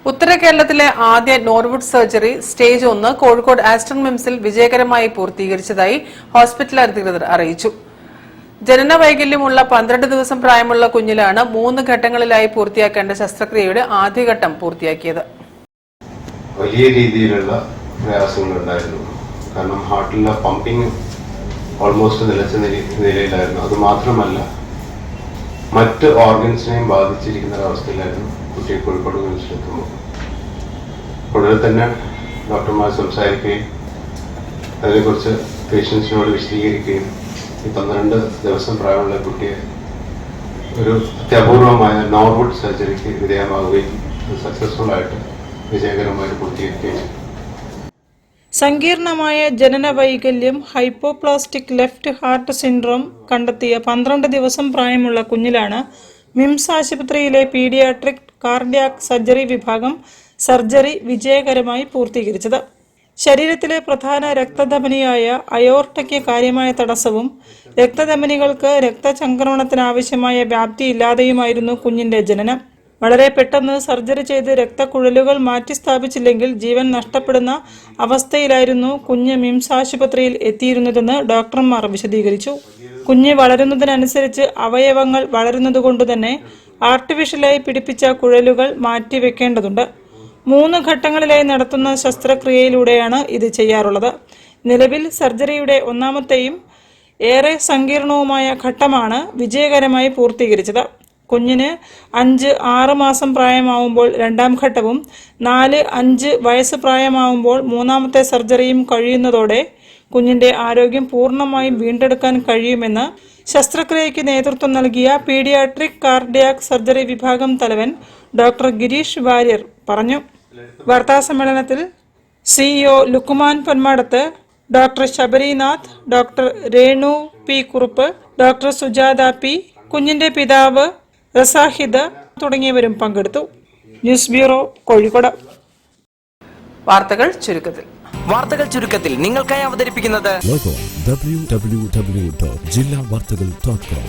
ഉത്തര കേരളത്തിലെ ആദ്യ Norwood surgery stage 1 Kozhikode Aster മിംസിൽ വിജയകരമായി പൂർത്തീകരിച്ചതായി ഹോസ്പിറ്റൽ അധികൃതർ അറിയിച്ചു. ജനന വൈകല്യമുള്ള 12 ദിവസം പ്രായമുള്ള കുഞ്ഞിലാണ് 3 ഘട്ടങ്ങളിലായി പൂർത്തിയാക്കേണ്ട ശസ്ത്രക്രിയയുടെ ആദ്യഘട്ടം പൂർത്തിയാക്കിയത്. വലിയ രീതിയിലുള്ള പ്രയാസങ്ങൾ ഉണ്ടായിരുന്നു. കാരണം ഹാർട്ടിലെ പമ്പിങ് ഓൾമോസ്റ്റ് നിലച്ച നിലയിലായിരുന്നു. അത് മാത്രമല്ല മറ്റ് ഓർഗൻസിനെയും ബാധിച്ചിരിക്കുന്ന ഒരവസ്ഥയിലായിരുന്നു കുട്ടിയെ കോഴിക്കോട് മിംസിലെത്തുമ്പോൾ. ഉടനെ തന്നെ ഡോക്ടർമാർ സംസാരിക്കുകയും അതിനെക്കുറിച്ച് പേഷ്യൻസിനോട് വിശദീകരിക്കുകയും ഈ 12 ദിവസം പ്രായമുള്ള കുട്ടിയെ ഒരു അത്യപൂർവമായ നോർവുഡ് സർജറിക്ക് വിധേയമാവുകയും സക്സസ്ഫുൾ ആയിട്ട് വിജയകരമായി പൂർത്തീകരിക്കുകയും ചെയ്തു. സങ്കീർണമായ ജനന വൈകല്യം ഹൈപ്പോപ്ലാസ്റ്റിക് ലെഫ്റ്റ് ഹാർട്ട് സിൻഡ്രോം കണ്ടെത്തിയ 12 ദിവസം പ്രായമുള്ള കുഞ്ഞിലാണ് മിംസ് ആശുപത്രിയിലെ പീഡിയാട്രിക് കാർഡിയാക് സർജറി വിഭാഗം സർജറി വിജയകരമായി പൂർത്തീകരിച്ചത്. ശരീരത്തിലെ പ്രധാന രക്തധമനിയായ അയോർട്ടയ്ക്ക് കാര്യമായ തടസ്സവും രക്തധമനികൾക്ക് രക്തചംക്രമണത്തിനാവശ്യമായ വ്യാപ്തിയില്ലാതെയുമായിരുന്നു കുഞ്ഞിന്റെ ജനനം. വളരെ പെട്ടെന്ന് സർജറി ചെയ്ത് രക്തക്കുഴലുകൾ മാറ്റിസ്ഥാപിച്ചില്ലെങ്കിൽ ജീവൻ നഷ്ടപ്പെടുന്ന അവസ്ഥയിലായിരുന്നു കുഞ്ഞ് മിംസ് ആശുപത്രിയിൽ എത്തിയിരുന്നതെന്ന് ഡോക്ടർമാർ വിശദീകരിച്ചു. കുഞ്ഞ് വളരുന്നതിനനുസരിച്ച് അവയവങ്ങൾ വളരുന്നതുകൊണ്ടുതന്നെ ആർട്ടിഫിഷ്യലായി പിടിപ്പിച്ച കുഴലുകൾ മാറ്റിവെക്കേണ്ടതുണ്ട്. 3 ഘട്ടങ്ങളിലായി നടത്തുന്ന ശസ്ത്രക്രിയയിലൂടെയാണ് ഇത് ചെയ്യാറുള്ളത്. നിലവിൽ സർജറിയുടെ 1ാമത്തെയും ഏറെ സങ്കീർണവുമായ ഘട്ടമാണ് വിജയകരമായി പൂർത്തീകരിച്ചത്. കുഞ്ഞിന് 5-6 മാസം പ്രായമാവുമ്പോൾ 2ാം ഘട്ടവും 4-5 വയസ്സ് പ്രായമാവുമ്പോൾ 3ാമത്തെ സർജറിയും കഴിയുന്നതോടെ കുഞ്ഞിന്റെ ആരോഗ്യം പൂർണ്ണമായും വീണ്ടെടുക്കാൻ കഴിയുമെന്ന് ശസ്ത്രക്രിയയ്ക്ക് നേതൃത്വം നൽകിയ പീഡിയാട്രിക് കാർഡിയാക് സർജറി വിഭാഗം തലവൻ ഡോക്ടർ ഗിരീഷ് വാര്യർ പറഞ്ഞു. വാർത്താസമ്മേളനത്തിൽ CEO Luqman Ponmadath, doctor Sabarinath, doctor Renu P Kurup, doctor Sujatha P, കുഞ്ഞിന്റെ പിതാവ് റസാഹിദ് തുടങ്ങിയവരും പങ്കെടുത്തു. News bureau, Kozhikode. വാർത്തകൾ ചുരുക്കത്തിൽ നിങ്ങൾക്കായി അവതരിപ്പിക്കുന്നത് www.jillavartagal.com